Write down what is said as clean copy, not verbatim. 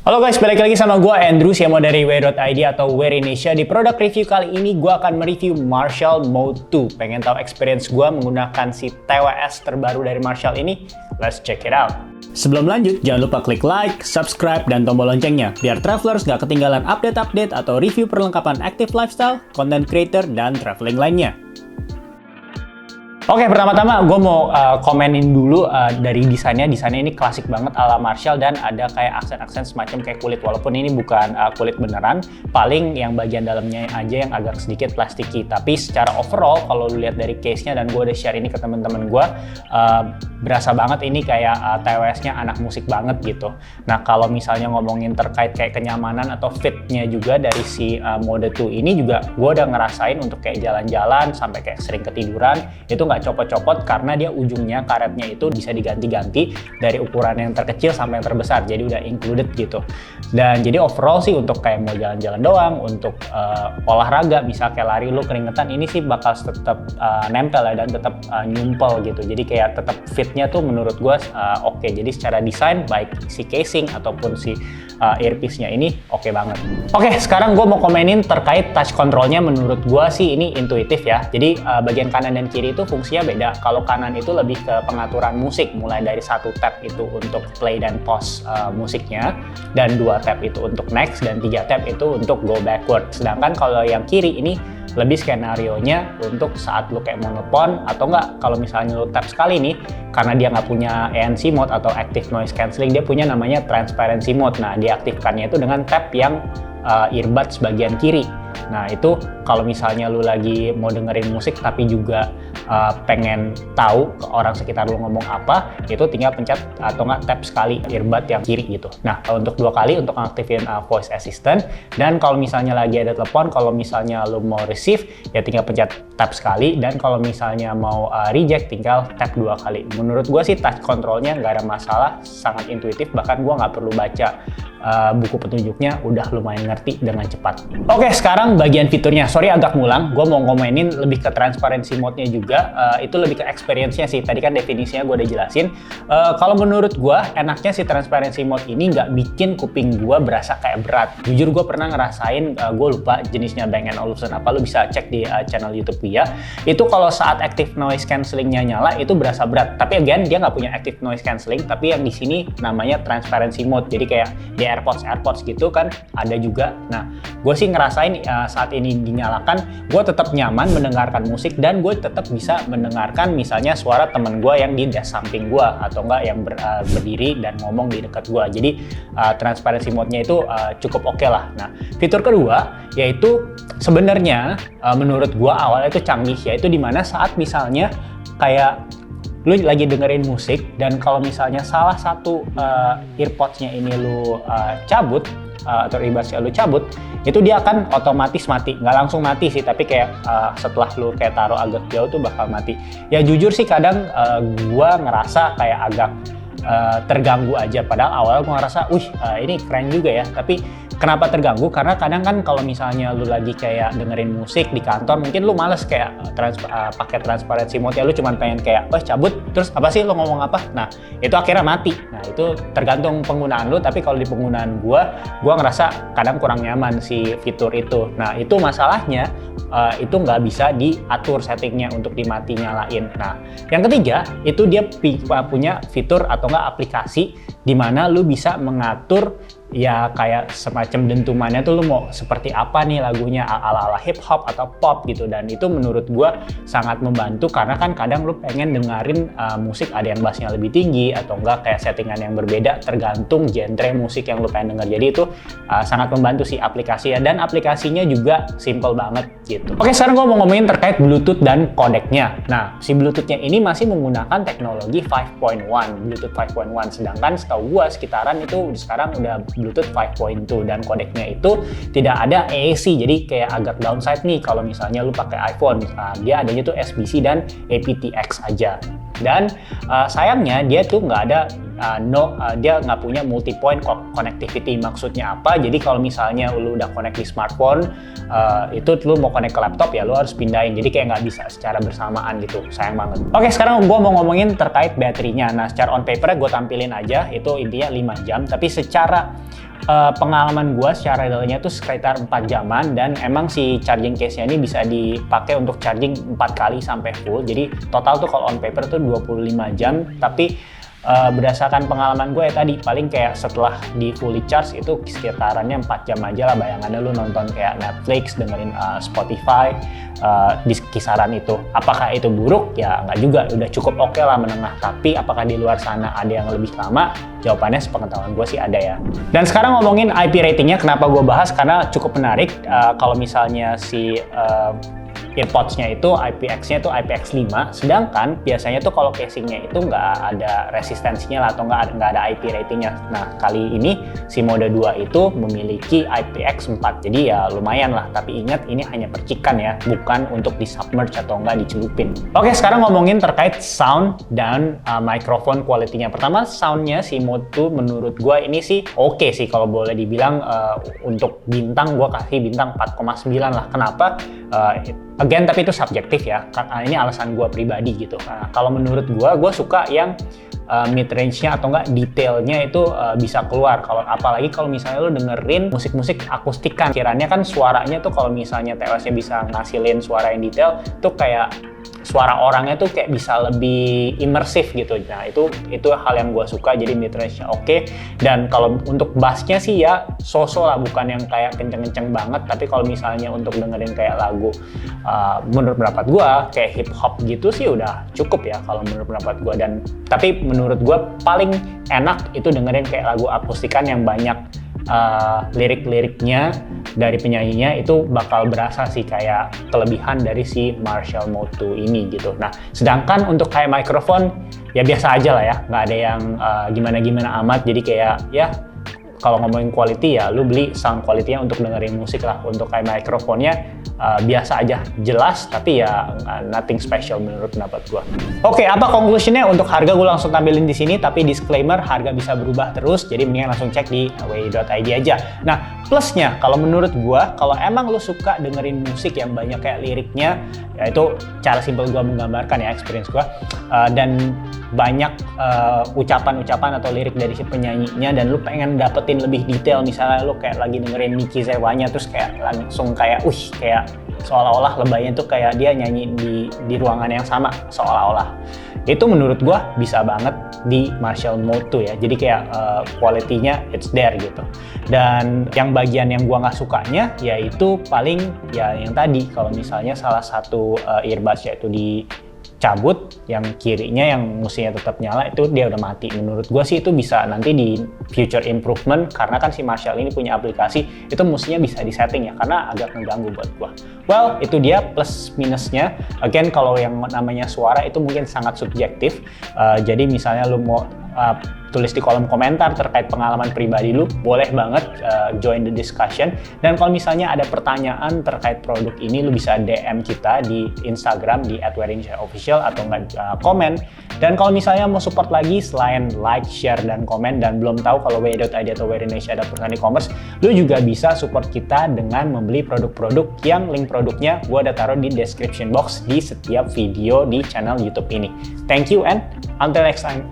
Halo guys, balik lagi sama gue Andrew, CMO dari Way.id atau Wear Indonesia. Di produk review kali ini gue akan mereview Marshall Mode 2. Pengen tahu experience gue menggunakan si TWS terbaru dari Marshall ini? Let's check it out. Sebelum lanjut, jangan lupa klik like, subscribe, dan tombol loncengnya biar travelers gak ketinggalan update-update atau review perlengkapan active lifestyle, content creator, dan traveling lainnya. Oke, pertama-tama gue mau komenin dulu dari desainnya. Desainnya ini klasik banget ala Marshall dan ada kayak aksen-aksen semacam kayak kulit. Walaupun ini bukan kulit beneran, paling yang bagian dalamnya aja yang agak sedikit plastiki. Tapi secara overall, kalau lu lihat dari case-nya dan gue udah share ini ke temen-temen gue, berasa banget ini kayak TWS-nya anak musik banget gitu. Nah, kalau misalnya ngomongin terkait kayak kenyamanan atau fit-nya juga dari si Mode 2 ini juga gue udah ngerasain untuk kayak jalan-jalan sampai kayak sering ketiduran, itu nggak copot-copot karena dia ujungnya karetnya itu bisa diganti-ganti dari ukuran yang terkecil sampai yang terbesar, jadi udah included gitu. Dan jadi overall sih untuk kayak mau jalan-jalan doang, untuk olahraga misal kayak lari lu keringetan, ini sih bakal tetap nempel ya dan tetap nyumpel gitu. Jadi kayak tetap fitnya tuh menurut gue oke. Jadi secara desain baik si casing ataupun si earpiece-nya ini oke banget. Oke, sekarang gue mau komenin terkait touch control-nya. Menurut gue sih ini intuitif ya. Jadi bagian kanan dan kiri itu fungsinya beda. Kalau kanan itu lebih ke pengaturan musik, mulai dari 1 tab itu untuk play dan pause musiknya, dan 2 tab itu untuk next, dan 3 tab itu untuk go backward. Sedangkan kalau yang kiri ini lebih skenario-nya untuk saat lu kayak mau nelpon, atau enggak kalau misalnya lu tap sekali nih, karena dia nggak punya ANC mode atau active noise cancelling, dia punya namanya transparency mode. Nah, diaktifkannya itu dengan tap yang earbuds bagian kiri. Nah, itu kalau misalnya lu lagi mau dengerin musik tapi juga pengen tahu ke orang sekitar lu ngomong apa, itu tinggal pencet atau nggak tap sekali earbud yang kiri gitu. Nah, untuk 2 kali untuk aktifin voice assistant. Dan kalau misalnya lagi ada telepon, kalau misalnya lu mau receive, ya tinggal pencet tap sekali. Dan kalau misalnya mau reject, tinggal tap 2 kali. Menurut gue sih touch controlnya nggak ada masalah, sangat intuitif. Bahkan gue nggak perlu baca buku petunjuknya, udah lumayan ngerti dengan cepat. Oke, sekarang bagian fiturnya. Sorry agak ngulang, gue mau ngomenin lebih ke transparency mode-nya juga. Itu lebih ke experience-nya sih. Tadi kan definisinya gue udah jelasin. Kalau menurut gue, enaknya si transparency mode ini nggak bikin kuping gue berasa kayak berat. Jujur gue pernah ngerasain, gue lupa jenisnya Bang & Olufsen apa, lu bisa cek di channel YouTube ya. Itu kalau saat active noise cancelling-nya nyala, itu berasa berat. Tapi again, dia nggak punya active noise cancelling, tapi yang di sini namanya transparency mode. Jadi kayak di AirPods gitu kan ada juga. Nah, gue sih ngerasain saat ini dinyalakan, gue tetap nyaman mendengarkan musik dan gue tetap bisa mendengarkan misalnya suara temen gue yang di desk samping gue atau enggak yang berdiri dan ngomong di dekat gue. Jadi transparency mode-nya itu cukup oke lah. Nah, fitur kedua yaitu sebenarnya menurut gue awalnya itu canggih, yaitu dimana saat misalnya kayak lu lagi dengerin musik dan kalau misalnya salah satu earpods-nya ini lu cabut atau earbuds-nya lu cabut, itu dia akan otomatis mati. Nggak langsung mati sih, tapi kayak setelah lu kayak taruh agak jauh tuh bakal mati. Ya jujur sih kadang gua ngerasa kayak agak terganggu aja. Padahal awalnya gua ngerasa, ini keren juga ya. Tapi kenapa terganggu? Karena kadang kan kalau misalnya lu lagi kayak dengerin musik di kantor, mungkin lu males kayak pakai transparency mode ya, lu cuman pengen kayak, cabut, terus apa sih lu ngomong apa? Nah, itu akhirnya mati. Nah, itu tergantung penggunaan lu, tapi kalau di penggunaan gua ngerasa kadang kurang nyaman si fitur itu. Nah, itu masalahnya, itu nggak bisa diatur settingnya untuk dimati nyalain. Nah, yang ketiga, itu dia punya fitur atau nggak aplikasi di mana lu bisa mengatur ya kayak semacam dentumannya tuh lu mau seperti apa nih lagunya, ala-ala hip hop atau pop gitu. Dan itu menurut gua sangat membantu karena kan kadang lu pengen dengerin musik ada yang bassnya lebih tinggi atau enggak kayak settingan yang berbeda tergantung genre musik yang lu pengen denger. Jadi itu sangat membantu sih aplikasi ya, dan aplikasinya juga simple banget gitu. Oke, sekarang gua mau ngomongin terkait Bluetooth dan kodeknya. Nah, si Bluetoothnya ini masih menggunakan teknologi 5.1, Bluetooth 5.1, sedangkan setahu gua sekitaran itu sekarang udah Bluetooth 5.2 dan kodeknya itu tidak ada AAC, jadi kayak agak downside nih kalau misalnya lu pakai iPhone. Dia adanya tuh SBC dan aptX aja. Dan sayangnya dia tuh nggak ada dia nggak punya multi point connectivity. Maksudnya apa? Jadi kalau misalnya lu udah connect di smartphone, itu lu mau connect ke laptop ya lu harus pindahin. Jadi kayak nggak bisa secara bersamaan gitu. Sayang banget. Oke, sekarang gue mau ngomongin terkait baterainya. Nah, secara on paper gue tampilin aja itu intinya 5 jam. Tapi secara pengalaman gue secara realnya tuh sekitar 4 jaman, dan emang si charging case-nya ini bisa dipakai untuk charging 4 kali sampai full. Jadi total tuh kalau on paper tuh 25 jam, tapi berdasarkan pengalaman gue ya tadi, paling kayak setelah di fully charge itu sekitarannya 4 jam aja lah. Bayangannya lu nonton kayak Netflix, dengerin Spotify, di kisaran itu. Apakah itu buruk? Ya nggak juga, udah cukup oke lah, menengah. Tapi apakah di luar sana ada yang lebih lama? Jawabannya sepengetahuan gue sih ada ya. Dan sekarang ngomongin IP ratingnya, kenapa gue bahas? Karena cukup menarik. Kalau misalnya si earpods-nya itu IPX-nya itu IPX5, sedangkan biasanya tuh kalau casingnya itu nggak ada resistensinya lah, atau nggak ada IP ratingnya. Nah, kali ini si Mode 2 itu memiliki IPX4, jadi ya lumayan lah. Tapi ingat, ini hanya percikan ya, bukan untuk di submerge atau nggak dicelupin. Oke, sekarang ngomongin terkait sound dan microphone quality-nya. Pertama, sound-nya si Mode 2 menurut gue ini sih oke sih, kalau boleh dibilang. Untuk bintang, gue kasih bintang 4,9 lah. Kenapa? Again, tapi itu subjektif ya, ini alasan gue pribadi gitu. Nah, kalau menurut gue suka yang mid range-nya atau enggak detailnya itu bisa keluar. Apalagi kalau misalnya lo dengerin musik-musik akustikan, kiranya kan suaranya tuh kalau misalnya TWS-nya bisa ngasilin suara yang detail tuh kayak suara orangnya tuh kayak bisa lebih imersif gitu. Nah, itu hal yang gue suka. Jadi mid range-nya oke. Dan kalau untuk bass-nya sih ya so-so lah, bukan yang kayak kenceng-kenceng banget. Tapi kalau misalnya untuk dengerin kayak lagu menurut pendapat gue kayak hip hop gitu sih udah cukup ya kalau menurut pendapat gue. Dan tapi menurut gue paling enak itu dengerin kayak lagu akustikan yang banyak lirik-liriknya dari penyanyinya, itu bakal berasa sih kayak kelebihan dari si Marshall Mode 2 ini gitu. Nah, sedangkan untuk kayak mikrofon ya biasa aja lah ya, nggak ada yang gimana-gimana amat. Jadi kayak ya kalau ngomongin quality ya lu beli sound quality-nya untuk dengerin musik lah. Untuk kayak mikrofonnya biasa aja, jelas, tapi ya nothing special menurut pendapat gua. Oke, apa conclusion-nya? Untuk harga gue langsung tampilin di sini, tapi disclaimer, harga bisa berubah terus, jadi mendingan langsung cek di way.id aja. Nah, plusnya kalau menurut gua, kalau emang lu suka dengerin musik yang banyak kayak liriknya, ya itu cara simpel gua menggambarkan ya experience gua, dan banyak ucapan-ucapan atau lirik dari si penyanyinya, dan lu pengen dapetin lebih detail, misalnya lu kayak lagi dengerin Nicky Zewanya terus kayak langsung kayak kayak seolah-olah lebaynya tuh kayak dia nyanyi di ruangan yang sama seolah-olah. Itu menurut gua bisa banget di Marshall Mode 2 ya. Jadi kayak quality-nya it's there gitu. Dan yang bagian yang gua nggak sukanya yaitu paling ya yang tadi, kalau misalnya salah satu earbuds-nya itu dicabut, yang kirinya yang mestinya tetap nyala itu dia udah mati. Menurut gue sih itu bisa nanti di future improvement, karena kan si Marshall ini punya aplikasi, itu mestinya bisa disetting ya, karena agak ngeganggu buat gue. Well, itu dia plus minusnya. Again, kalau yang namanya suara itu mungkin sangat subjektif. Jadi misalnya lu mau tulis di kolom komentar terkait pengalaman pribadi lu, boleh banget join the discussion. Dan kalau misalnya ada pertanyaan terkait produk ini, lu bisa DM kita di Instagram di @wearinshare_official atau nggak komen. Dan kalau misalnya mau support lagi selain like, share, dan komen, dan belum tahu kalau way.id atau Wear Indonesia ada perusahaan e-commerce, lu juga bisa support kita dengan membeli produk-produk yang link produknya gue udah taruh di description box di setiap video di channel YouTube ini. Thank you and until next time.